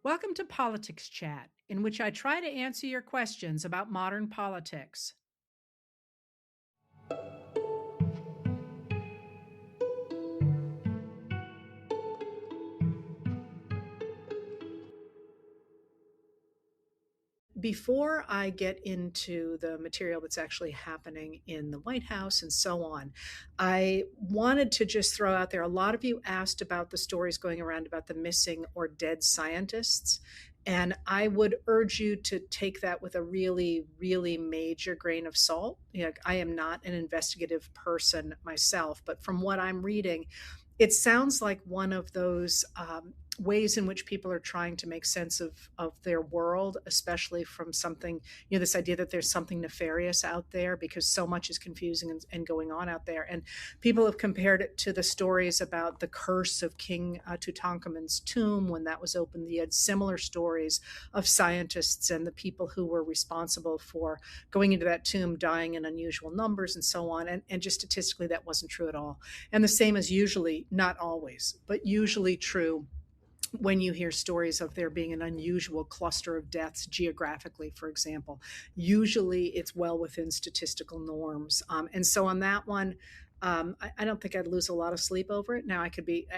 Welcome to Politics Chat, in which I try to answer your questions about modern politics. Before I get into the material that's actually happening in the White House and so on, I wanted to just throw out there a lot of you asked about the stories going around about the missing or dead scientists. And I would urge you to take that with a really, really major grain of salt. I am not an investigative person myself, but from what I'm reading, it sounds like one of those ways in which people are trying to make sense of their world, especially from something, this idea that there's something nefarious out there because so much is confusing and going on out there. And people have compared it to the stories about the curse of King Tutankhamun's tomb when that was opened. You had similar stories of scientists and the people who were responsible for going into that tomb dying in unusual numbers and so on. And just statistically, that wasn't true at all. And the same is usually, not always, but usually true when you hear stories of there being an unusual cluster of deaths geographically, for example. Usually it's well within statistical norms. And so on that one, I don't think I'd lose a lot of sleep over it. Now, I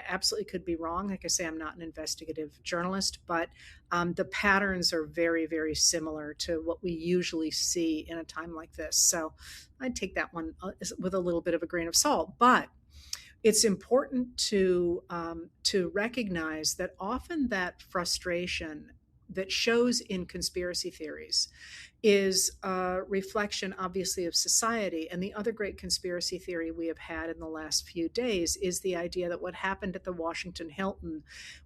absolutely could be wrong. Like I say, I'm not an investigative journalist, but the patterns are very, very similar to what we usually see in a time like this. So I'd take that one with a little bit of a grain of salt. But it's important to recognize that often that frustration that shows in conspiracy theories is a reflection, obviously, of society. And the other great conspiracy theory we have had in the last few days is the idea that what happened at the Washington Hilton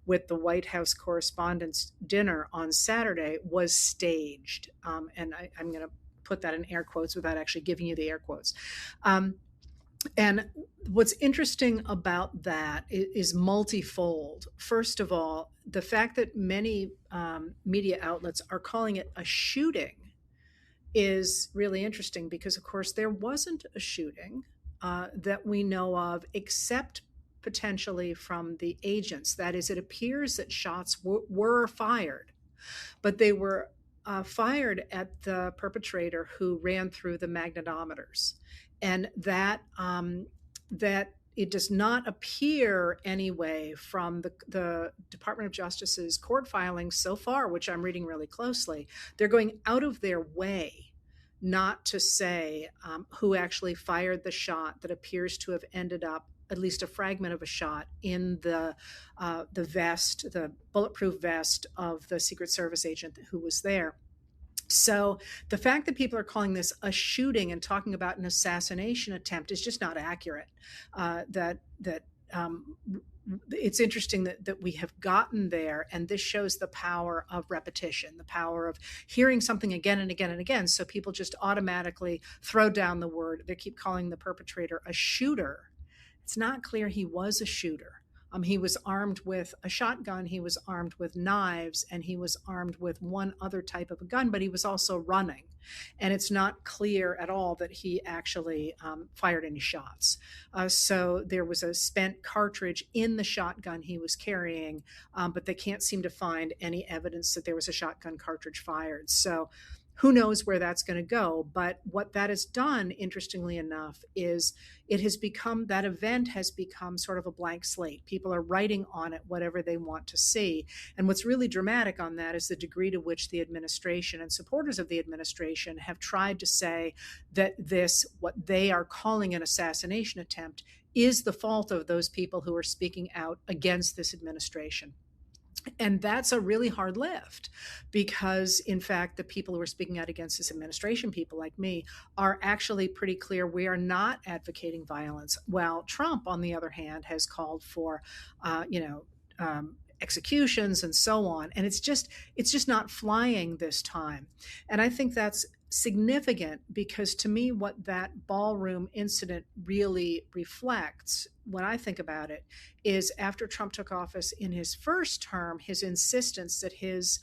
with the White House Correspondents' Dinner on Saturday was staged. And I'm going to put that in air quotes without actually giving you the air quotes. And what's interesting about that is multifold. First of all, the fact that many media outlets are calling it a shooting is really interesting because, of course, there wasn't a shooting that we know of, except potentially from the agents. That is, it appears that shots were fired, but they were fired at the perpetrator who ran through the magnetometers, and that it does not appear anyway from the Department of Justice's court filings so far, which I'm reading really closely. They're going out of their way not to say who actually fired the shot that appears to have ended up, at least a fragment of a shot, in the vest, the bulletproof vest of the Secret Service agent who was there. So the fact that people are calling this a shooting and talking about an assassination attempt is just not accurate. It's interesting that we have gotten there, and this shows the power of repetition, the power of hearing something again and again and again. So people just automatically throw down the word. They keep calling the perpetrator a shooter. It's not clear he was a shooter. He was armed with a shotgun, he was armed with knives, and he was armed with one other type of a gun, but he was also running. And it's not clear at all that he actually fired any shots. So there was a spent cartridge in the shotgun he was carrying, but they can't seem to find any evidence that there was a shotgun cartridge fired. So who knows where that's going to go. But what that has done, interestingly enough, is that event has become sort of a blank slate. People are writing on it whatever they want to see. And what's really dramatic on that is the degree to which the administration and supporters of the administration have tried to say that what they are calling an assassination attempt, is the fault of those people who are speaking out against this administration. And that's a really hard lift because, in fact, the people who are speaking out against this administration, people like me, are actually pretty clear we are not advocating violence. While Trump, on the other hand, has called for, executions and so on. And it's just not flying this time. And I think that's significant because, to me, what that ballroom incident really reflects, when I think about it, is after Trump took office in his first term, his insistence that his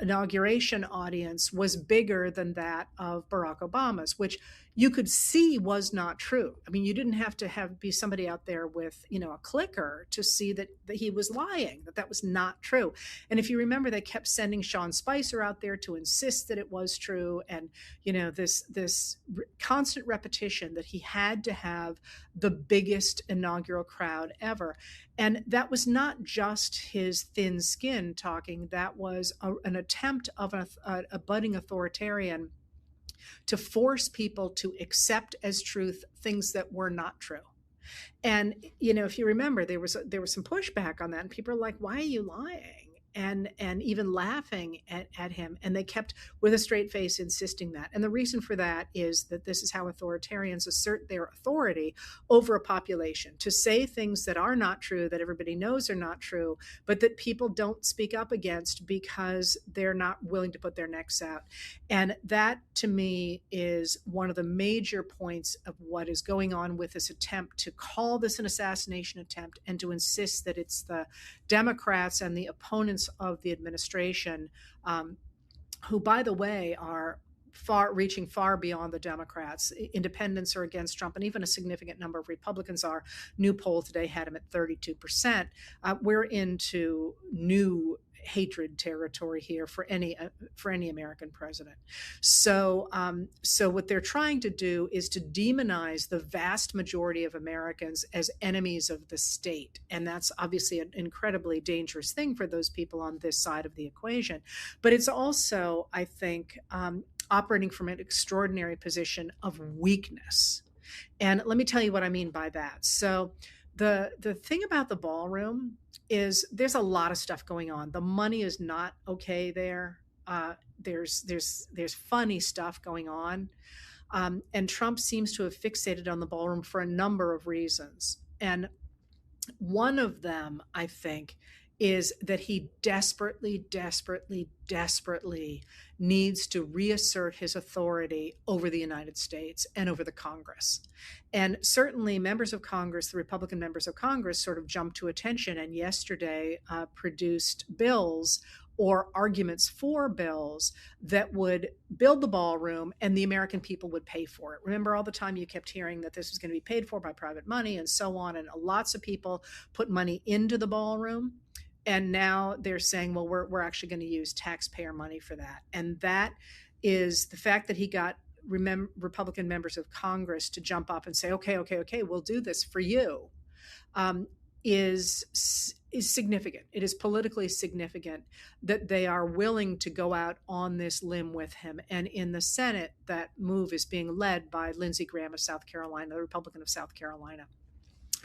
inauguration audience was bigger than that of Barack Obama's, which you could see was not true. I mean, you didn't have to be somebody out there with, a clicker to see that he was lying, that was not true. And if you remember, they kept sending Sean Spicer out there to insist that it was true. And, this constant repetition that he had to have the biggest inaugural crowd ever. And that was not just his thin skin talking, that was an attempt of a budding authoritarian to force people to accept as truth things that were not true. And if you remember, there was some pushback on that, and people are like, "Why are you lying?" And even laughing at him. And they kept, with a straight face, insisting that. And the reason for that is that this is how authoritarians assert their authority over a population, to say things that are not true, that everybody knows are not true, but that people don't speak up against because they're not willing to put their necks out. And that, to me, is one of the major points of what is going on with this attempt to call this an assassination attempt and to insist that it's the Democrats and the opponents of the administration, who, by the way, are reaching far beyond the Democrats. Independents are against Trump, and even a significant number of Republicans are. New poll today had him at 32%. We're into new hatred territory here for any American president. So what they're trying to do is to demonize the vast majority of Americans as enemies of the state, and that's obviously an incredibly dangerous thing for those people on this side of the equation. But it's also, I think, operating from an extraordinary position of weakness. And let me tell you what I mean by that. So the thing about the ballroom is there's a lot of stuff going on. The money is not okay there. There's funny stuff going on. And Trump seems to have fixated on the ballroom for a number of reasons. And one of them, I think, is that he desperately, desperately, desperately needs to reassert his authority over the United States and over the Congress. And certainly members of Congress, the Republican members of Congress, sort of jumped to attention and yesterday produced bills or arguments for bills that would build the ballroom and the American people would pay for it. Remember, all the time you kept hearing that this was going to be paid for by private money and so on. And lots of people put money into the ballroom. And now they're saying, well, we're actually going to use taxpayer money for that. And that is the fact that he got Republican members of Congress to jump up and say, okay, we'll do this for you, is significant. It is politically significant that they are willing to go out on this limb with him. And in the Senate, that move is being led by Lindsey Graham of South Carolina, the Republican of South Carolina.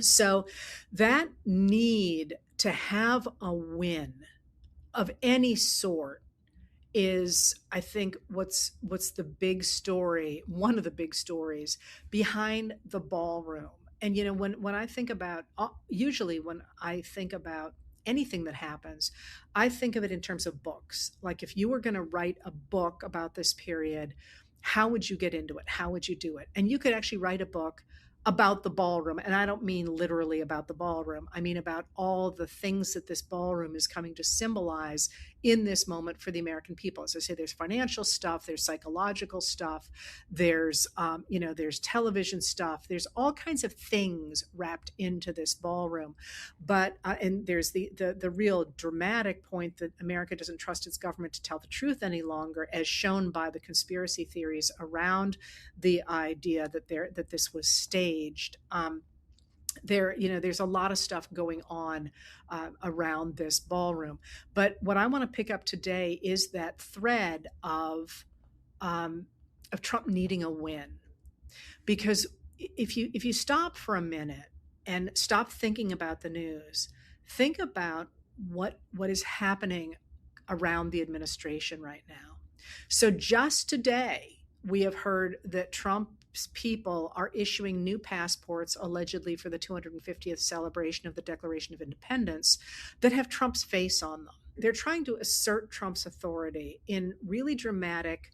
So that need to have a win of any sort is, I think, what's the big story, one of the big stories behind the ballroom. And, when I think about, usually when I think about anything that happens, I think of it in terms of books. Like, if you were going to write a book about this period, how would you get into it? How would you do it? And you could actually write a book about the ballroom. And I don't mean literally about the ballroom. I mean about all the things that this ballroom is coming to symbolize in this moment for the American people. As I say, there's financial stuff, there's psychological stuff, there's there's television stuff, there's all kinds of things wrapped into this ballroom. But and there's the real dramatic point that America doesn't trust its government to tell the truth any longer, as shown by the conspiracy theories around the idea that this was staged. There's a lot of stuff going on around this ballroom. But what I want to pick up today is that thread of Trump needing a win. Because if you stop for a minute and stop thinking about the news, think about what is happening around the administration right now. So just today, we have heard that Trump's people are issuing new passports, allegedly for the 250th celebration of the Declaration of Independence, that have Trump's face on them. They're trying to assert Trump's authority in really dramatic,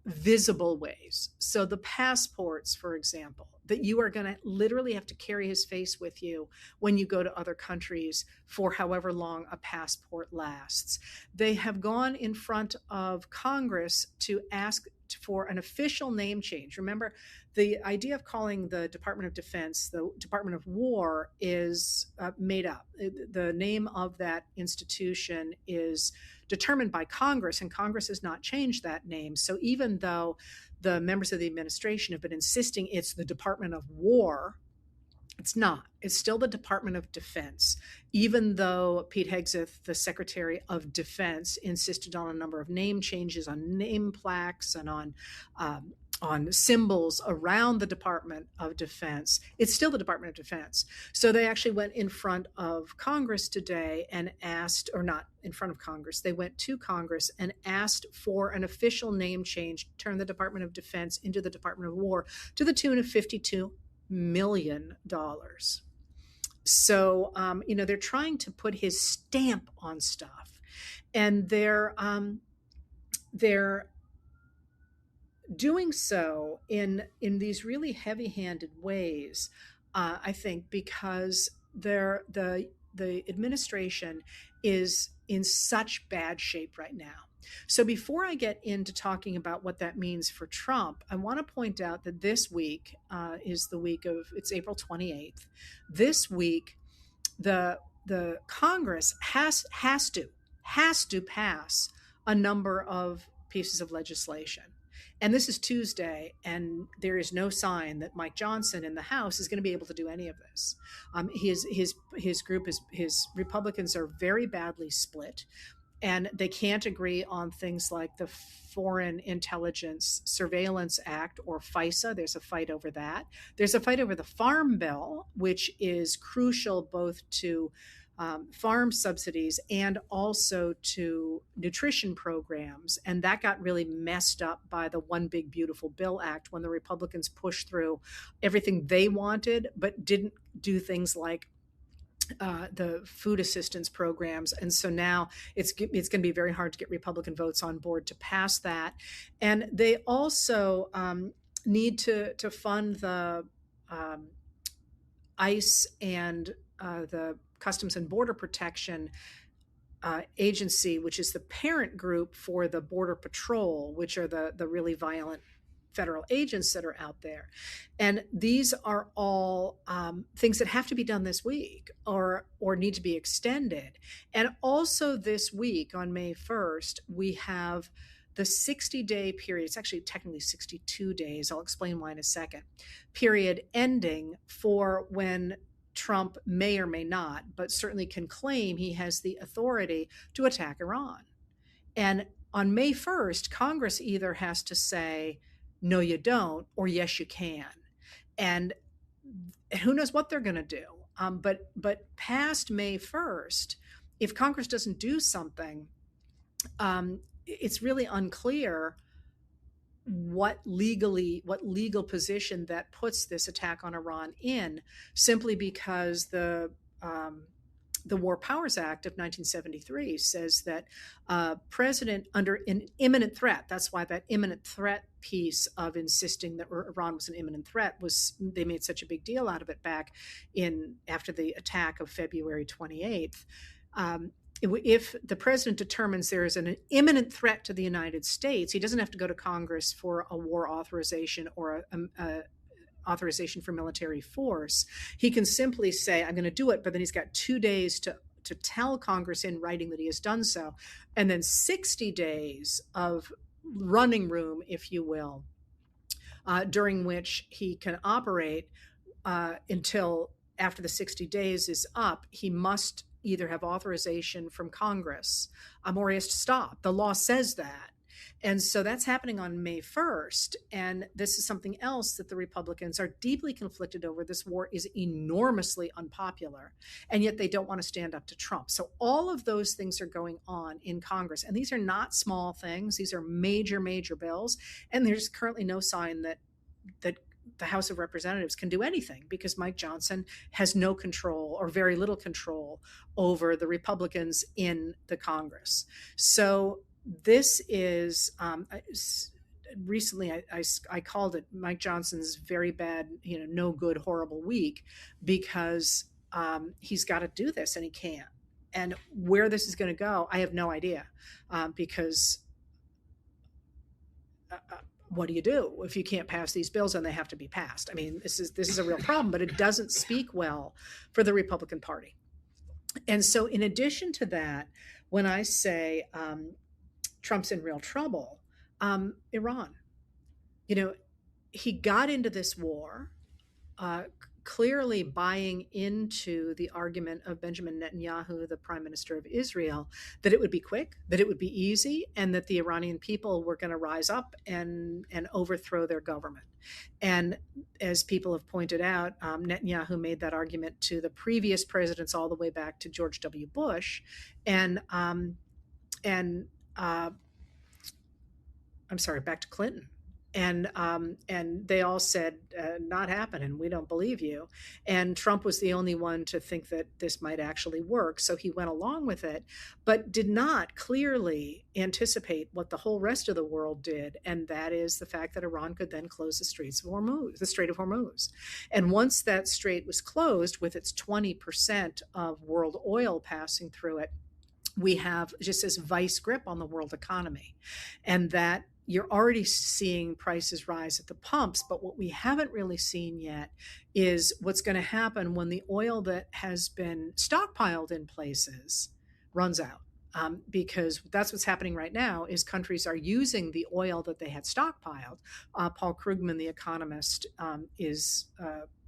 visible ways. So the passports, for example, that you are going to literally have to carry his face with you when you go to other countries for however long a passport lasts. They have gone in front of Congress to ask for an official name change. Remember, the idea of calling the Department of Defense the Department of War is made up. The name of that institution is determined by Congress, and Congress has not changed that name. So even though the members of the administration have been insisting it's the Department of War, it's not. It's still the Department of Defense, even though Pete Hegseth, the Secretary of Defense, insisted on a number of name changes on name plaques and on symbols around the Department of Defense. It's still the Department of Defense. So they actually went in front of Congress today and asked, or not in front of Congress, they went to Congress and asked for an official name change, turn the Department of Defense into the Department of War to the tune of $52 million. So, they're trying to put his stamp on stuff, and they're doing so in these really heavy-handed ways, I think, because the administration is in such bad shape right now. So before I get into talking about what that means for Trump, I want to point out that this week is the week of, it's April 28th. This week, the Congress has to pass a number of pieces of legislation. And this is Tuesday, and there is no sign that Mike Johnson in the House is going to be able to do any of this. His group, his Republicans are very badly split, and they can't agree on things like the Foreign Intelligence Surveillance Act, or FISA. There's a fight over that. There's a fight over the Farm Bill, which is crucial both to farm subsidies and also to nutrition programs. And that got really messed up by the One Big Beautiful Bill Act, when the Republicans pushed through everything they wanted, but didn't do things like the food assistance programs. And so now it's going to be very hard to get Republican votes on board to pass that. And they also need to fund the ICE and the Customs and Border Protection Agency, which is the parent group for the Border Patrol, which are the really violent federal agents that are out there. And these are all things that have to be done this week or need to be extended. And also this week on May 1st, we have the 60-day period. It's actually technically 62 days. I'll explain why in a second. Period ending for when Trump may or may not, but certainly can claim he has the authority to attack Iran. And on May 1st, Congress either has to say, no, you don't, or yes, you can. And who knows what they're going to do. But past May 1st, if Congress doesn't do something, it's really unclear what legal position that puts this attack on Iran in, simply because the War Powers Act of 1973 says that president under an imminent threat, that's why that imminent threat piece of insisting that Iran was an imminent threat they made such a big deal out of it back after the attack of February 28th. If the president determines there is an imminent threat to the United States, he doesn't have to go to Congress for a war authorization or a authorization for military force. He can simply say, I'm going to do it, but then he's got 2 days to tell Congress in writing that he has done so, and then 60 days of running room, if you will, during which he can operate until after the 60 days is up. He must either have authorization from Congress or he has to stop. The law says that. And so that's happening on May 1st. And this is something else that the Republicans are deeply conflicted over. This war is enormously unpopular, and yet they don't want to stand up to Trump. So all of those things are going on in Congress. And these are not small things. These are major, major bills. And there's currently no sign that the House of Representatives can do anything, because Mike Johnson has no control or very little control over the Republicans in the Congress. So this is recently I called it Mike Johnson's very bad, no good, horrible week, because he's got to do this and he can't. And where this is going to go, I have no idea, because what do you do if you can't pass these bills and they have to be passed? I mean, this is a real problem, but it doesn't speak well for the Republican Party. And so, in addition to that, when I say Trump's in real trouble, Iran, you know, he got into this war, uh, clearly buying into the argument of Benjamin Netanyahu, the prime minister of Israel, that it would be quick, that it would be easy, and that the Iranian people were going to rise up and overthrow their government. And as people have pointed out, Netanyahu made that argument to the previous presidents all the way back to George W. Bush, and and I'm sorry, back to Clinton. And they all said, not happening. We don't believe you. And Trump was the only one to think that this might actually work. So he went along with it, but did not clearly anticipate what the whole rest of the world did. And that is the fact that Iran could then close the Strait of Hormuz. And once that strait was closed, with its 20% of world oil passing through it, we have just this vice grip on the world economy. And that you're already seeing prices rise at the pumps, but what we haven't really seen yet is what's going to happen when the oil that has been stockpiled in places runs out. Because that's what's happening right now is countries are using the oil that they had stockpiled. Paul Krugman, the economist,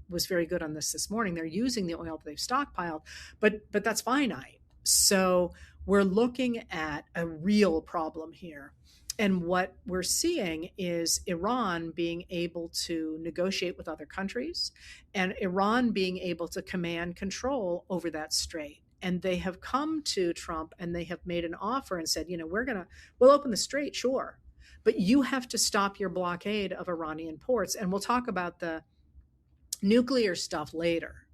was very good on this morning. They're using the oil that they've stockpiled, but that's finite. So we're looking at a real problem here. And what we're seeing is Iran being able to negotiate with other countries, and Iran being able to command control over that strait. And they have come to Trump and they have made an offer and said, we'll open the strait, sure, but you have to stop your blockade of Iranian ports. And we'll talk about the nuclear stuff later.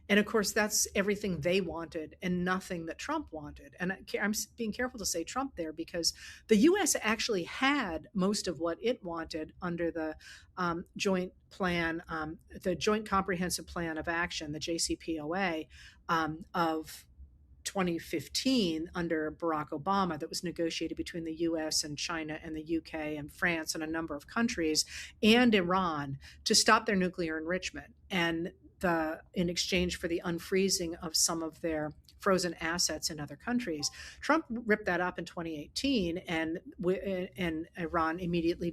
And of course, that's everything they wanted and nothing that Trump wanted. And I'm being careful to say Trump there, because the U.S. actually had most of what it wanted under the joint plan, the Joint Comprehensive Plan of Action, the JCPOA, of 2015 under Barack Obama, that was negotiated between the US and China and the UK and France and a number of countries and Iran to stop their nuclear enrichment, and in exchange for the unfreezing of some of their frozen assets in other countries. Trump ripped that up in 2018, and Iran immediately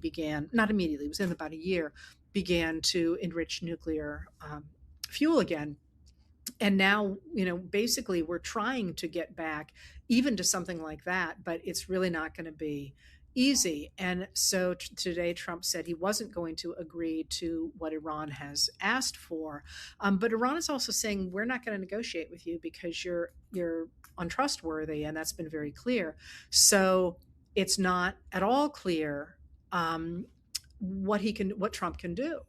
not immediately, it was in about a year, began to enrich nuclear fuel again. And now, basically we're trying to get back even to something like that, but it's really not going to be easy. And so today Trump said he wasn't going to agree to what Iran has asked for. But Iran is also saying, we're not going to negotiate with you because you're untrustworthy. And that's been very clear. So it's not at all clear what Trump can do.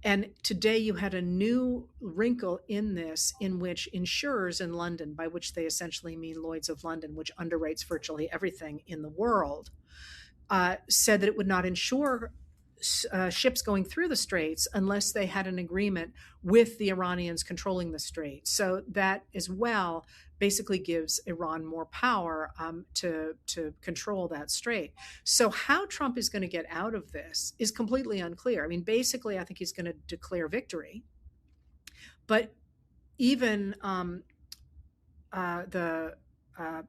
And today you had a new wrinkle in this, in which insurers in London, by which they essentially mean Lloyd's of London, which underwrites virtually everything in the world, said that it would not insure ships going through the straits unless they had an agreement with the Iranians controlling the strait. So that as well basically gives Iran more power to control that strait. So how Trump is going to get out of this is completely unclear. I mean, basically, I think he's going to declare victory. But even the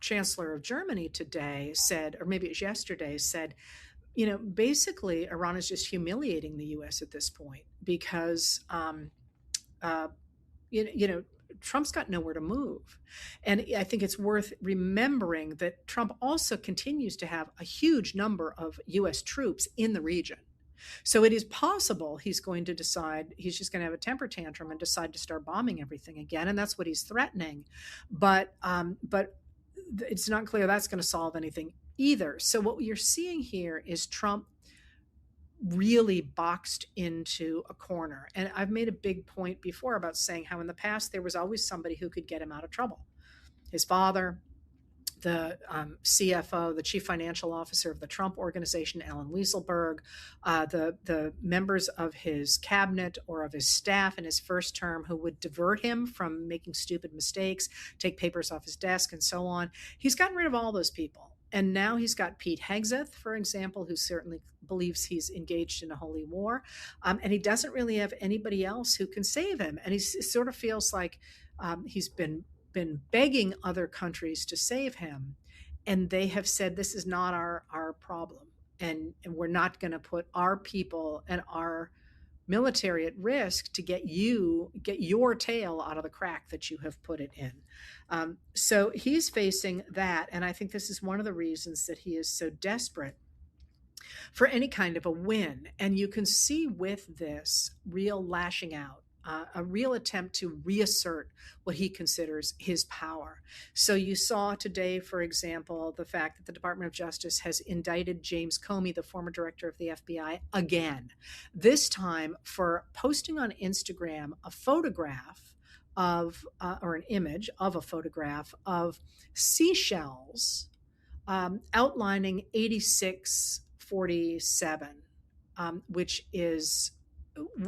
Chancellor of Germany today said, or maybe it was yesterday, said, basically Iran is just humiliating the U.S. at this point, because, Trump's got nowhere to move. And I think it's worth remembering that Trump also continues to have a huge number of U.S. troops in the region. So it is possible he's going to decide he's just going to have a temper tantrum and decide to start bombing everything again. And that's what he's threatening. But it's not clear that's going to solve anything either. So what you're seeing here is Trump really boxed into a corner. And I've made a big point before about saying how in the past there was always somebody who could get him out of trouble. His father, the CFO, the chief financial officer of the Trump Organization, Alan Weisselberg, the members of his cabinet or of his staff in his first term who would divert him from making stupid mistakes, take papers off his desk, and so on. He's gotten rid of all those people. And now he's got Pete Hegseth, for example, who certainly believes he's engaged in a holy war. And he doesn't really have anybody else who can save him. And he sort of feels like he's been begging other countries to save him, and they have said this is not our problem, and we're not going to put our people and our military at risk to get your tail out of the crack that you have put it in. So he's facing that, and I think this is one of the reasons that he is so desperate for any kind of a win. And you can see with this real lashing out, a real attempt to reassert what he considers his power. So you saw today, for example, the fact that the Department of Justice has indicted James Comey, the former director of the FBI, again, this time for posting on Instagram a photograph of, or an image of a photograph of seashells outlining 8647, which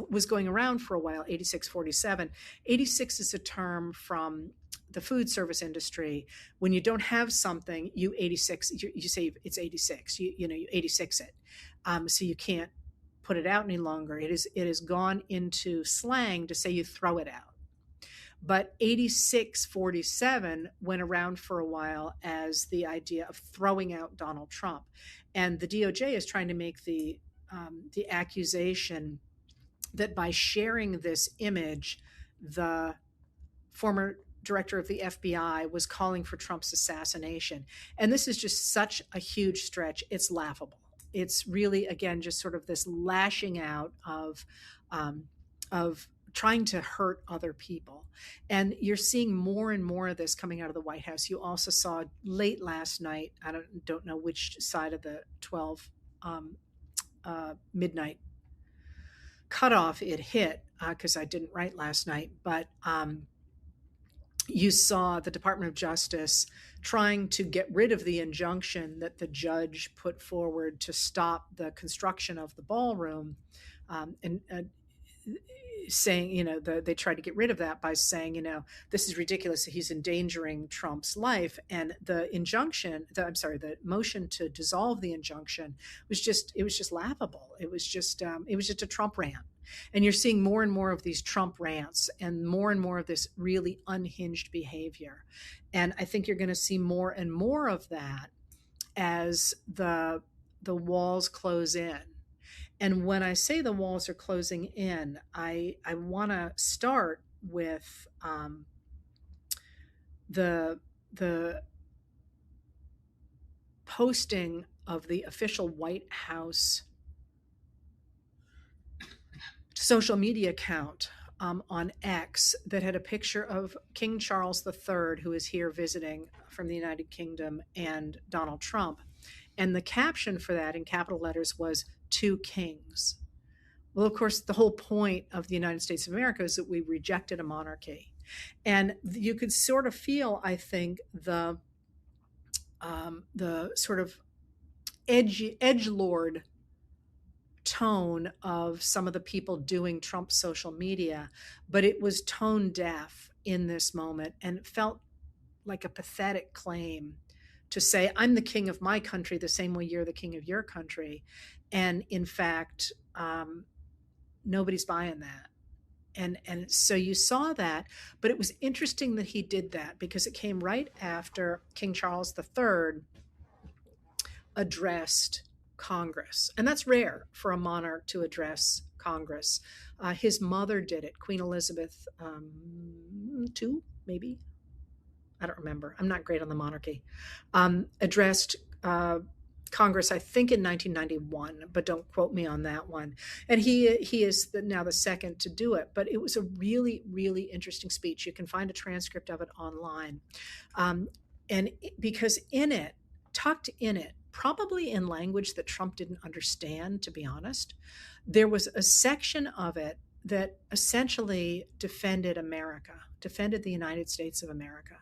was going around for a while, 8647. 86 is a term from the food service industry. When you don't have something, you 86, you say it's 86, you 86 it. So you can't put it out any longer. It has gone into slang to say you throw it out. But 8647 went around for a while as the idea of throwing out Donald Trump. And the DOJ is trying to make the accusation that by sharing this image, the former director of the FBI was calling for Trump's assassination. And this is just such a huge stretch. It's laughable. It's really, again, just sort of this lashing out of trying to hurt other people. And you're seeing more and more of this coming out of the White House. You also saw late last night, I don't know which side of the 12 midnight cutoff it hit, because I didn't write last night, but you saw the Department of Justice trying to get rid of the injunction that the judge put forward to stop the construction of the ballroom, and saying, they tried to get rid of that by saying, this is ridiculous. He's endangering Trump's life. And the motion to dissolve the injunction was just laughable. It was just a Trump rant. And you're seeing more and more of these Trump rants and more of this really unhinged behavior. And I think you're going to see more and more of that as the walls close in. And when I say the walls are closing in, I want to start with the posting of the official White House social media account on X that had a picture of King Charles III, who is here visiting from the United Kingdom, and Donald Trump. And the caption for that in capital letters was "Two Kings." Well, of course, the whole point of the United States of America is that we rejected a monarchy. And you could sort of feel, I think, the sort of edgelord tone of some of the people doing Trump's social media, but it was tone deaf in this moment, and it felt like a pathetic claim to say, I'm the king of my country the same way you're the king of your country. And in fact, nobody's buying that. And so you saw that, but it was interesting that he did that because it came right after King Charles III addressed Congress. And that's rare for a monarch to address Congress. His mother did it, Queen Elizabeth II, maybe. I don't remember. I'm not great on the monarchy. Addressed Congress, I think in 1991, but don't quote me on that one. And he is now the second to do it. But it was a really, really interesting speech. You can find a transcript of it online. Because tucked in it, probably in language that Trump didn't understand, to be honest, there was a section of it that essentially defended America, defended the United States of America.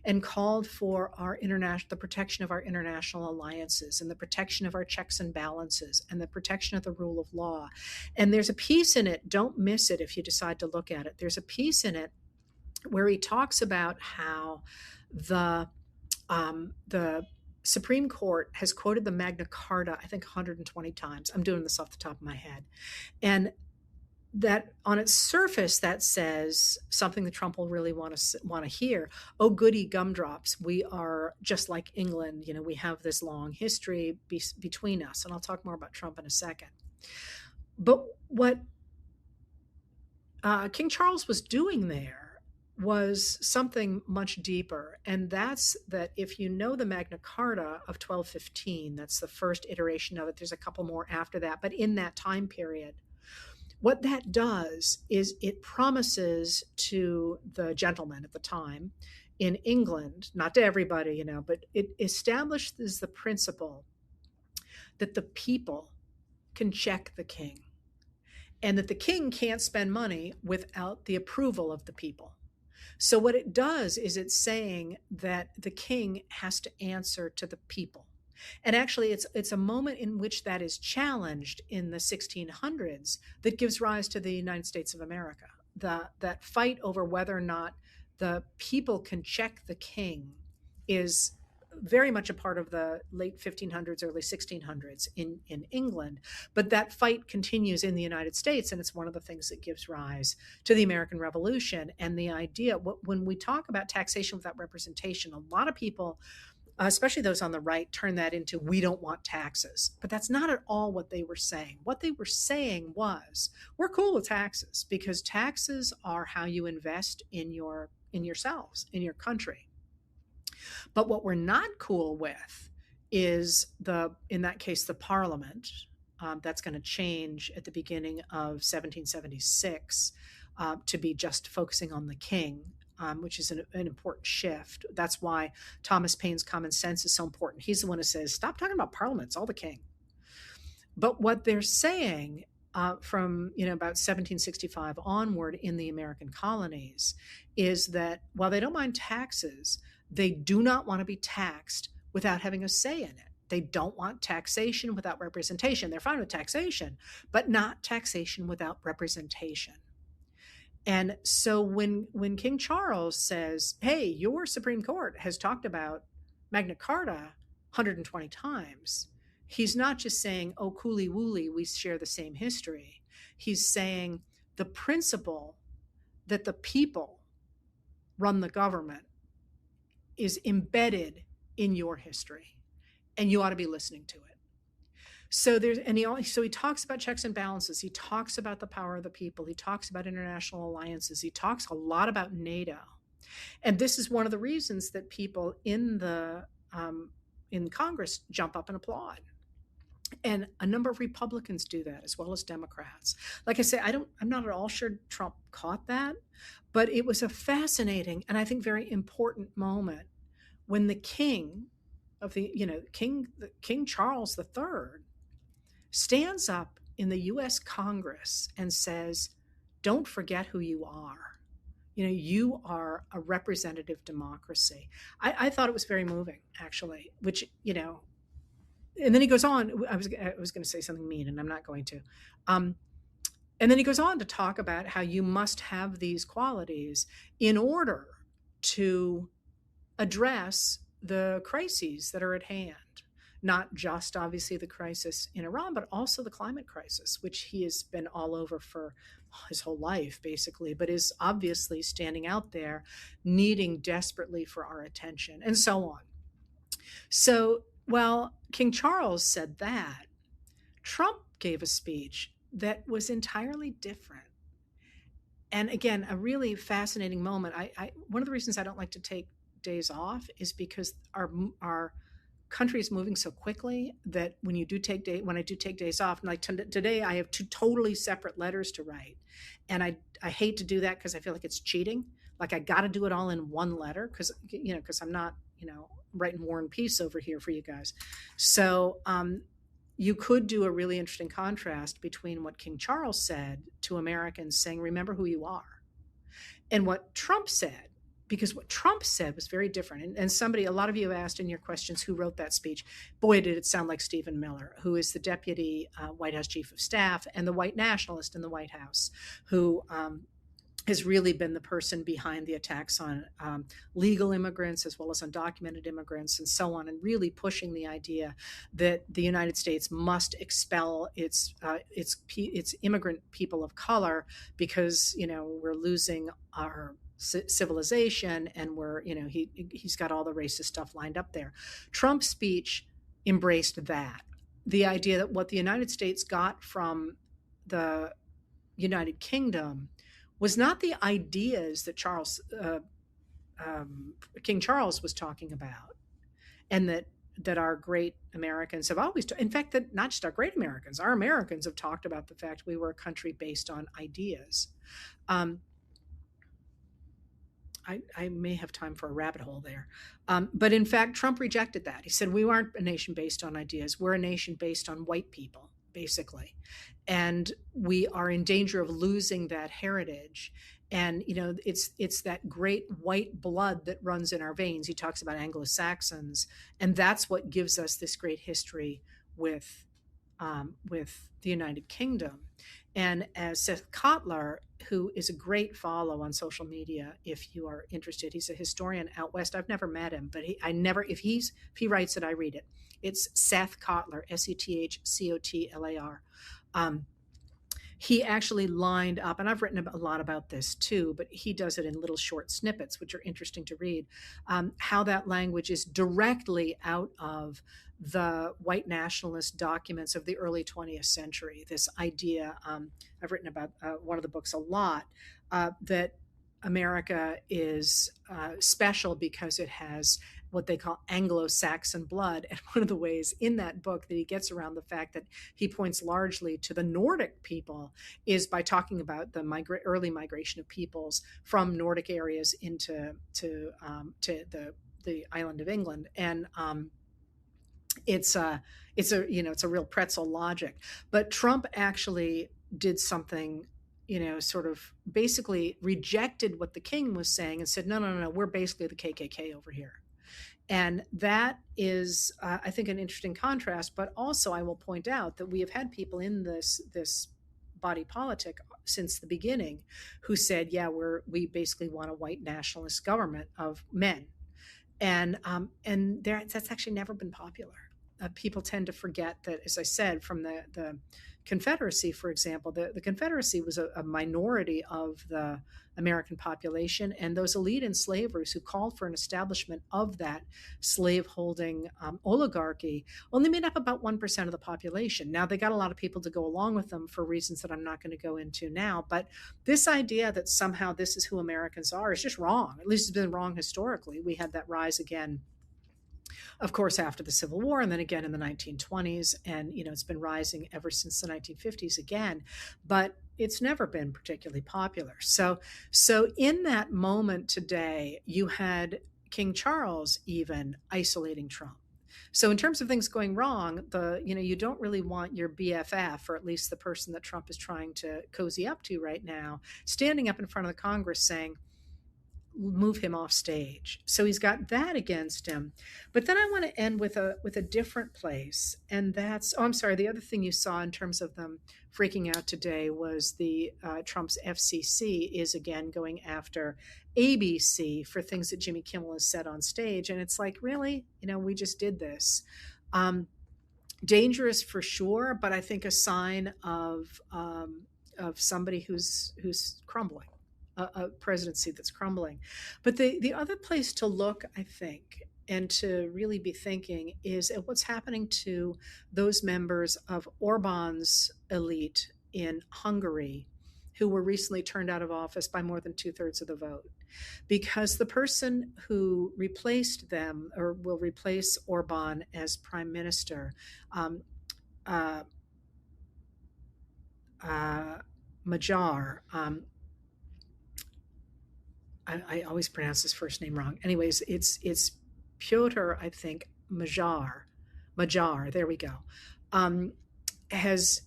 and called for the protection of our international alliances and the protection of our checks and balances and the protection of the rule of law. And there's a piece in it, don't miss it if you decide to look at it. There's a piece in it where he talks about how the Supreme Court has quoted the Magna Carta, I think 120 times. I'm doing this off the top of my head. And that on its surface, that says something that Trump will really want to hear. Oh, goody gumdrops. We are just like England. You know, we have this long history between us. And I'll talk more about Trump in a second. But what King Charles was doing there was something much deeper. And that's that if you know the Magna Carta of 1215, that's the first iteration of it. There's a couple more after that. But in that time period, what that does is it promises to the gentlemen at the time in England, not to everybody, you know, but it establishes the principle that the people can check the king and that the king can't spend money without the approval of the people. So what it does is it's saying that the king has to answer to the people. And actually, it's a moment in which that is challenged in the 1600s that gives rise to the United States of America. That fight over whether or not the people can check the king is very much a part of the late 1500s, early 1600s in England. But that fight continues in the United States, and it's one of the things that gives rise to the American Revolution. And the idea, when we talk about taxation without representation, a lot of people, especially those on the right, turn that into we don't want taxes. But that's not at all what they were saying. What they were saying was we're cool with taxes because taxes are how you invest in yourselves, in your country. But what we're not cool with is in that case, the Parliament. That's going to change at the beginning of 1776 to be just focusing on the king. Which is an important shift. That's why Thomas Paine's Common Sense is so important. He's the one who says, stop talking about Parliament, it's all the king. But what they're saying from about 1765 onward in the American colonies is that while they don't mind taxes, they do not want to be taxed without having a say in it. They don't want taxation without representation. They're fine with taxation, but not taxation without representation. And so when King Charles says, hey, your Supreme Court has talked about Magna Carta 120 times, he's not just saying, oh, cooly wooly, we share the same history. He's saying the principle that the people run the government is embedded in your history, and you ought to be listening to it. So he talks about checks and balances. He talks about the power of the people. He talks about international alliances. He talks a lot about NATO. And this is one of the reasons that people in Congress jump up and applaud. And a number of Republicans do that, as well as Democrats. Like I say, I'm not at all sure Trump caught that, but it was a fascinating and I think very important moment when the king of King Charles III stands up in the U.S. Congress and says, don't forget who you are. You are a representative democracy. I thought it was very moving, actually, which, and then he goes on, I was going to say something mean and I'm not going to. And then he goes on to talk about how you must have these qualities in order to address the crises that are at hand. Not just obviously the crisis in Iran, but also the climate crisis, which he has been all over for his whole life, basically, but is obviously standing out there, needing desperately for our attention, and so on. So while King Charles said that, Trump gave a speech that was entirely different. And again, a really fascinating moment. One of the reasons I don't like to take days off is because our country is moving so quickly that when I do take days off, like today, I have 2 totally separate letters to write. And I hate to do that because I feel like it's cheating. Like I got to do it all in one letter because I'm not, writing War and Peace over here for you guys. So you could do a really interesting contrast between what King Charles said to Americans saying, remember who you are, and what Trump said, because what Trump said was very different. And somebody, a lot of you have asked in your questions who wrote that speech. Boy, did it sound like Stephen Miller, who is the deputy White House chief of staff and the white nationalist in the White House, who has really been the person behind the attacks on legal immigrants as well as undocumented immigrants and so on, and really pushing the idea that the United States must expel its immigrant people of color because we're losing our civilization, and he's got all the racist stuff lined up there. Trump's speech embraced that, the idea that what the United States got from the United Kingdom was not the ideas that King Charles was talking about, and that our great Americans have always, in fact, that not just our great Americans, our Americans have talked about the fact we were a country based on ideas. I may have time for a rabbit hole there. But in fact, Trump rejected that. He said, we aren't a nation based on ideas. We're a nation based on white people, basically. And we are in danger of losing that heritage. And, it's that great white blood that runs in our veins. He talks about Anglo-Saxons, and that's what gives us this great history with the United Kingdom. And as Seth Kotler, who is a great follow on social media, if you are interested, he's a historian out west. I've never met him, but if he writes it, I read it. It's Seth Kotler, Sethcotlar. He actually lined up, and I've written a lot about this too, but he does it in little short snippets, which are interesting to read, how that language is directly out of the white nationalist documents of the early 20th century. This idea, I've written about one of the books a lot, that America is special because it has what they call Anglo-Saxon blood. And one of the ways in that book that he gets around the fact that he points largely to the Nordic people is by talking about the early migration of peoples from Nordic areas into the island of England. And it's a real pretzel logic. But Trump actually did something, sort of basically rejected what the king was saying and said, no, we're basically the KKK over here. And that is, I think, an interesting contrast. But also, I will point out that we have had people in this body politic since the beginning who said, yeah, we basically want a white nationalist government of men. And that's actually never been popular. People tend to forget that, as I said, from the Confederacy, for example, the Confederacy was a minority of the American population, and those elite enslavers who called for an establishment of that slaveholding oligarchy only made up about 1% of the population. Now, they got a lot of people to go along with them for reasons that I'm not going to go into now, but this idea that somehow this is who Americans are is just wrong. At least it's been wrong historically. We had that rise again, of course, after the Civil War, and then again in the 1920s. And, it's been rising ever since the 1950s again, but it's never been particularly popular. So in that moment today, you had King Charles even isolating Trump. So in terms of things going wrong, you don't really want your BFF, or at least the person that Trump is trying to cozy up to right now, standing up in front of the Congress saying, move him off stage. So he's got that against him. But then I want to end with a different place, and that's the other thing you saw in terms of them freaking out today was the Trump's FCC is again going after ABC for things that Jimmy Kimmel has said on stage, and it's like, really, we just did this. Dangerous for sure, but I think a sign of somebody who's crumbling. A presidency that's crumbling. But the other place to look, I think, and to really be thinking is at what's happening to those members of Orban's elite in Hungary who were recently turned out of office by more than 2/3 of the vote. Because the person who replaced them, or will replace Orban as prime minister, Magyar, I always pronounce his first name wrong. Anyways, it's Piotr, I think, Magyar, there we go, has,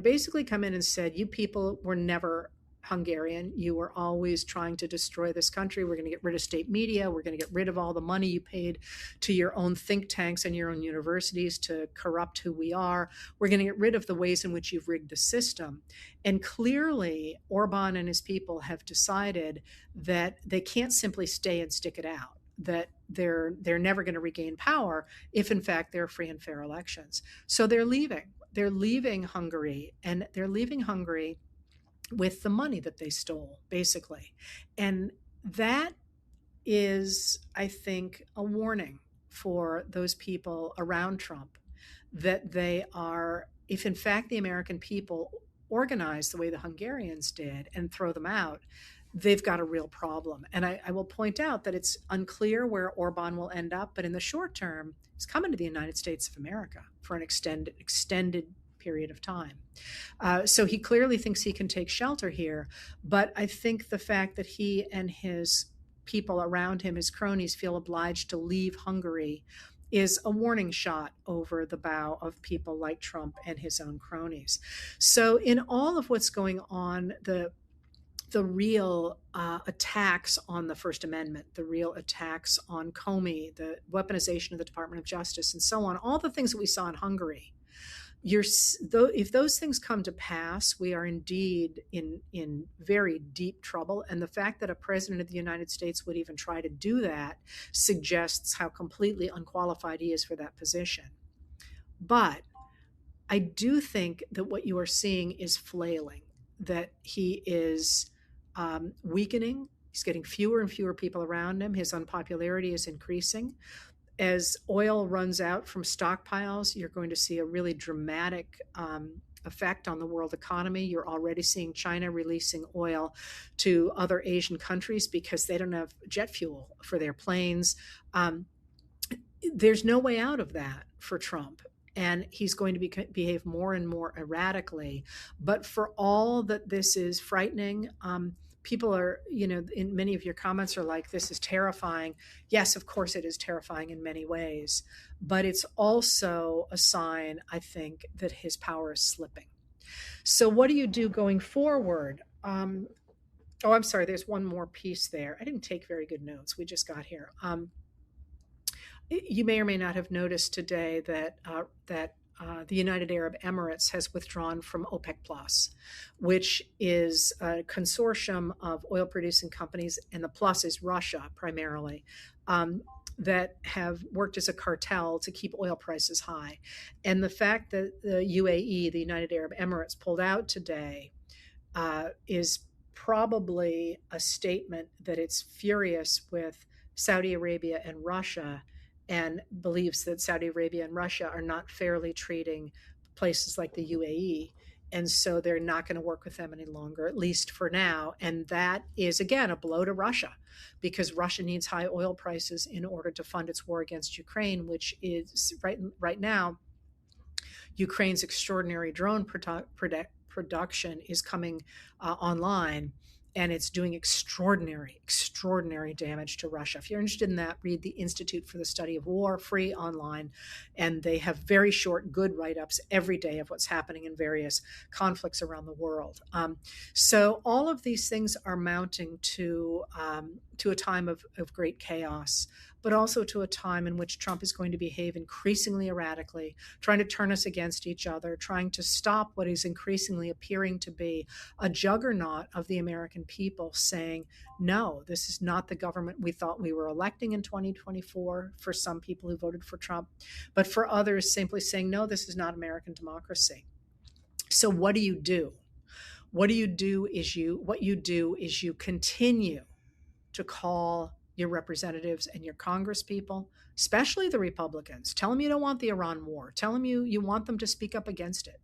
basically come in and said, you people were never Hungarian. You were always trying to destroy this country. We're going to get rid of state media. We're going to get rid of all the money you paid to your own think tanks and your own universities to corrupt who we are. We're going to get rid of the ways in which you've rigged the system. And clearly, Orban and his people have decided that they can't simply stay and stick it out, that they're never going to regain power if in fact there are free and fair elections. So they're leaving. They're leaving Hungary, and they're leaving Hungary with the money that they stole, basically. And that is, I think, a warning for those people around Trump, that they are, if in fact the American people organize the way the Hungarians did and throw them out, they've got a real problem. And I will point out that it's unclear where Orban will end up, but in the short term, he's coming to the United States of America for an extended period of time. So he clearly thinks he can take shelter here. But I think the fact that he and his people around him, his cronies, feel obliged to leave Hungary is a warning shot over the bow of people like Trump and his own cronies. So in all of what's going on, the real attacks on the First Amendment, the real attacks on Comey, the weaponization of the Department of Justice, and so on, all the things that we saw in Hungary, if those things come to pass, we are indeed in very deep trouble. And the fact that a president of the United States would even try to do that suggests how completely unqualified he is for that position. But I do think that what you are seeing is flailing, that he is weakening. He's getting fewer and fewer people around him. His unpopularity is increasing. As oil runs out from stockpiles, you're going to see a really dramatic effect on the world economy. You're already seeing China releasing oil to other Asian countries because they don't have jet fuel for their planes. There's no way out of that for Trump. And he's going to behave more and more erratically. But for all that this is frightening, people are, in many of your comments are like, this is terrifying. Yes, of course it is terrifying in many ways, but it's also a sign, I think, that his power is slipping. So what do you do going forward? I'm sorry, there's one more piece there. I didn't take very good notes. We just got here. You may or may not have noticed today that the United Arab Emirates has withdrawn from OPEC Plus, which is a consortium of oil-producing companies, and the plus is Russia primarily, that have worked as a cartel to keep oil prices high. And the fact that the UAE, the United Arab Emirates, pulled out today is probably a statement that it's furious with Saudi Arabia and Russia, and believes that Saudi Arabia and Russia are not fairly treating places like the UAE. And so they're not going to work with them any longer, at least for now. And that is, again, a blow to Russia, because Russia needs high oil prices in order to fund its war against Ukraine, which is right now, Ukraine's extraordinary drone production is coming online. And it's doing extraordinary damage to Russia. If you're interested in that, read the Institute for the Study of War, free online. And they have very short, good write-ups every day of what's happening in various conflicts around the world. So all of these things are mounting to a time of great chaos, but also to a time in which Trump is going to behave increasingly erratically, trying to turn us against each other, trying to stop what is increasingly appearing to be a juggernaut of the American people, saying, no, this is not the government we thought we were electing in 2024, for some people who voted for Trump, but for others simply saying, no, this is not American democracy. So what do you do? What you do is you continue to call your representatives and your Congress people, especially the Republicans. Tell them you don't want the Iran war. Tell them you want them to speak up against it.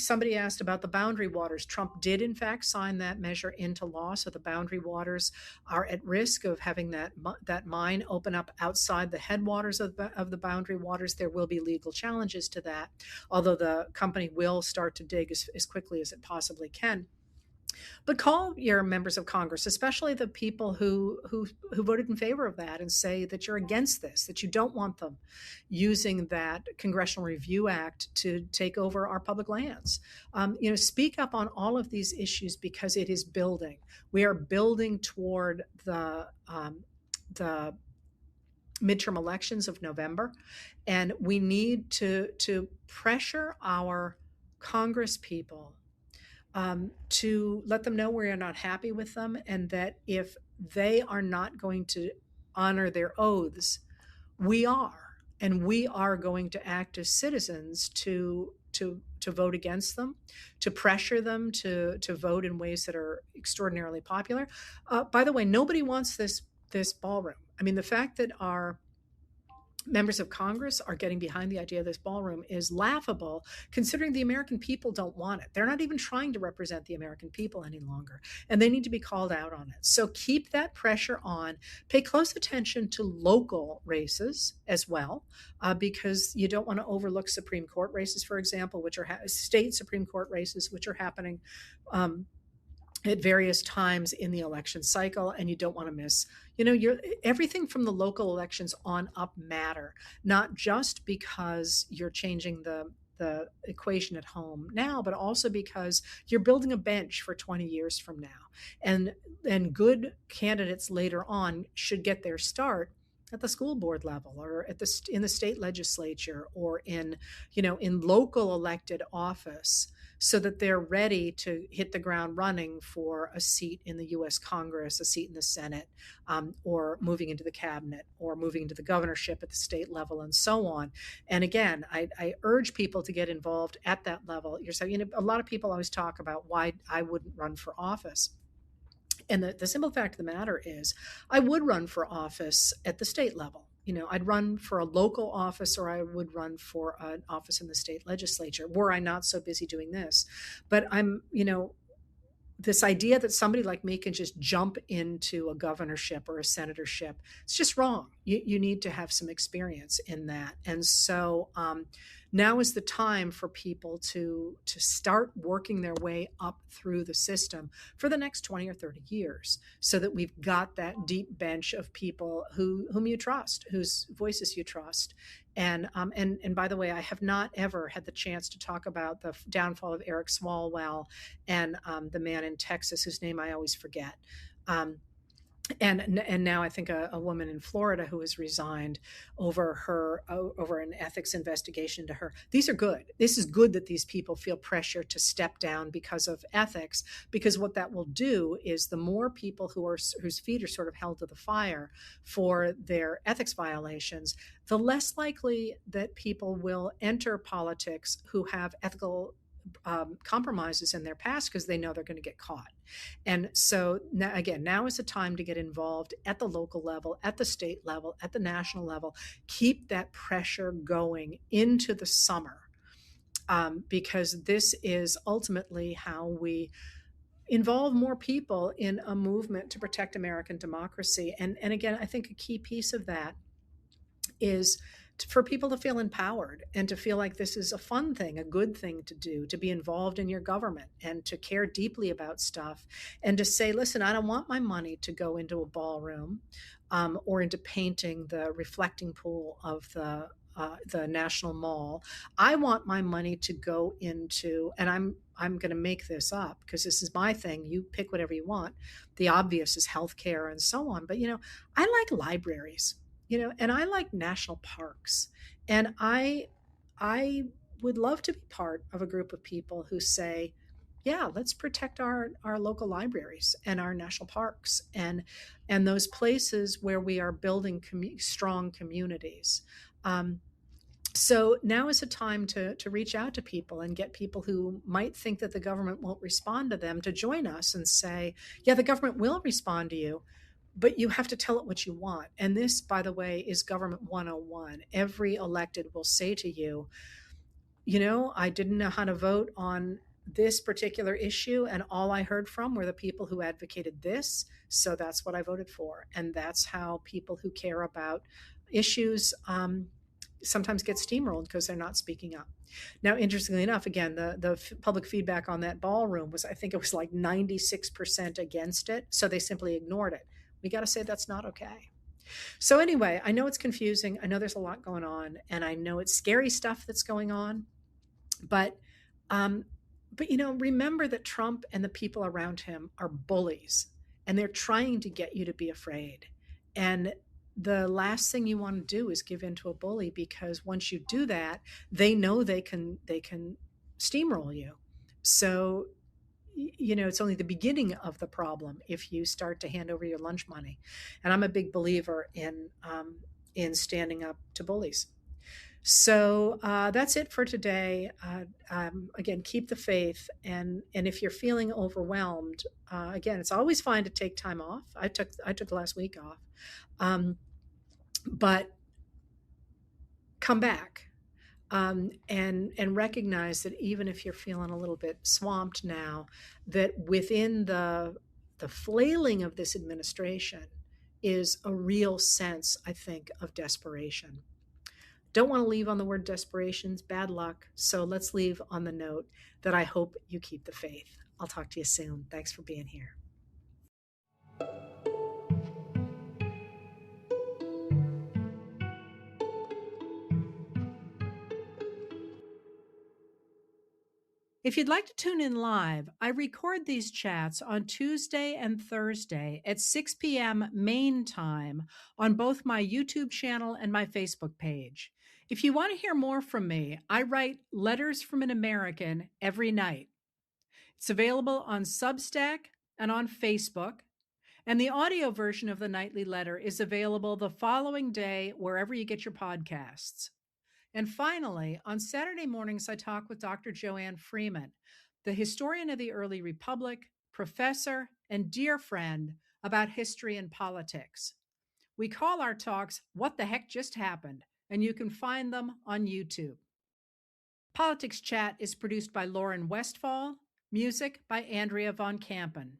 Somebody asked about the boundary waters. Trump did, in fact, sign that measure into law, so the boundary waters are at risk of having that mine open up outside the headwaters of the boundary waters. There will be legal challenges to that, although the company will start to dig as quickly as it possibly can. But call your members of Congress, especially the people who voted in favor of that, and say that you're against this, that you don't want them using that Congressional Review Act to take over our public lands. Speak up on all of these issues because it is building. We are building toward the midterm elections of November, and we need to pressure our Congress people to let them know we are not happy with them, and that if they are not going to honor their oaths, we are, and we are going to act as citizens to vote against them, to pressure them to vote in ways that are extraordinarily popular. By the way, nobody wants this ballroom. I mean, the fact that our members of Congress are getting behind the idea of this ballroom is laughable, considering the American people don't want it. They're not even trying to represent the American people any longer, and they need to be called out on it. So keep that pressure on. Pay close attention to local races as well, because you don't want to overlook Supreme Court races, for example, which are state Supreme Court races, which are happening at various times in the election cycle, and you don't want to miss. You're everything from the local elections on up matter, not just because you're changing the equation at home now, but also because you're building a bench for 20 years from now, and good candidates later on should get their start at the school board level, or in the state legislature, or in local elected office, so that they're ready to hit the ground running for a seat in the U.S. Congress, a seat in the Senate, or moving into the cabinet, or moving into the governorship at the state level, and so on. And again, I urge people to get involved at that level. You're saying, a lot of people always talk about why I wouldn't run for office. And the simple fact of the matter is, I would run for office at the state level. I'd run for a local office, or I would run for an office in the state legislature, were I not so busy doing this. But this idea that somebody like me can just jump into a governorship or a senatorship, it's just wrong. You need to have some experience in that. And so now is the time for people to start working their way up through the system for the next 20 or 30 years, so that we've got that deep bench of people whom you trust, whose voices you trust. And by the way, I have not ever had the chance to talk about the downfall of Eric Swalwell and the man in Texas whose name I always forget. And now I think a woman in Florida who has resigned over an ethics investigation into her. These are good. This is good that these people feel pressure to step down because of ethics, because what that will do is the more people whose feet are sort of held to the fire for their ethics violations, the less likely that people will enter politics who have ethical compromises in their past, because they know they're going to get caught. And so now is the time to get involved at the local level, at the state level, at the national level. Keep that pressure going into the summer, because this is ultimately how we involve more people in a movement to protect American democracy. And again, I think a key piece of that is for people to feel empowered and to feel like this is a fun thing, a good thing to do, to be involved in your government and to care deeply about stuff, and to say, listen, I don't want my money to go into a ballroom or into painting the reflecting pool of the National Mall. I want my money to go into, and I'm going to make this up because this is my thing. You pick whatever you want. The obvious is healthcare and so on. But, I like libraries. And I like national parks. And I would love to be part of a group of people who say, yeah, let's protect our local libraries and our national parks and those places where we are building strong communities. So now is a time to reach out to people and get people who might think that the government won't respond to them to join us and say, yeah, the government will respond to you, but you have to tell it what you want. And this, by the way, is government 101. Every elected will say to you, I didn't know how to vote on this particular issue, and all I heard from were the people who advocated this, so that's what I voted for. And that's how people who care about issues sometimes get steamrolled because they're not speaking up. Now, interestingly enough, again, the public feedback on that ballroom was, I think it was like 96% against it. So they simply ignored it. We got to say that's not okay. So anyway, I know it's confusing. I know there's a lot going on, and I know it's scary stuff that's going on. But um, remember that Trump and the people around him are bullies, and they're trying to get you to be afraid. And the last thing you want to do is give in to a bully, because once you do that, they know they can steamroll you. So it's only the beginning of the problem if you start to hand over your lunch money. And I'm a big believer in standing up to bullies. So that's it for today. Again, keep the faith, and if you're feeling overwhelmed, again, it's always fine to take time off. I took last week off, but come back, and recognize that even if you're feeling a little bit swamped now, that within the flailing of this administration is a real sense, I think, of desperation. Don't want to leave on the word desperation's bad luck. So let's leave on the note that I hope you keep the faith. I'll talk to you soon. Thanks for being here. If you'd like to tune in live, I record these chats on Tuesday and Thursday at 6 p.m. Maine time on both my YouTube channel and my Facebook page. If you want to hear more from me, I write Letters from an American every night. It's available on Substack and on Facebook, and the audio version of the nightly letter is available the following day wherever you get your podcasts. And finally, on Saturday mornings, I talk with Dr. Joanne Freeman, the historian of the early republic, professor, and dear friend, about history and politics. We call our talks What the Heck Just Happened, and you can find them on YouTube. Politics Chat is produced by Lauren Westfall, music by Andrea Von Kampen.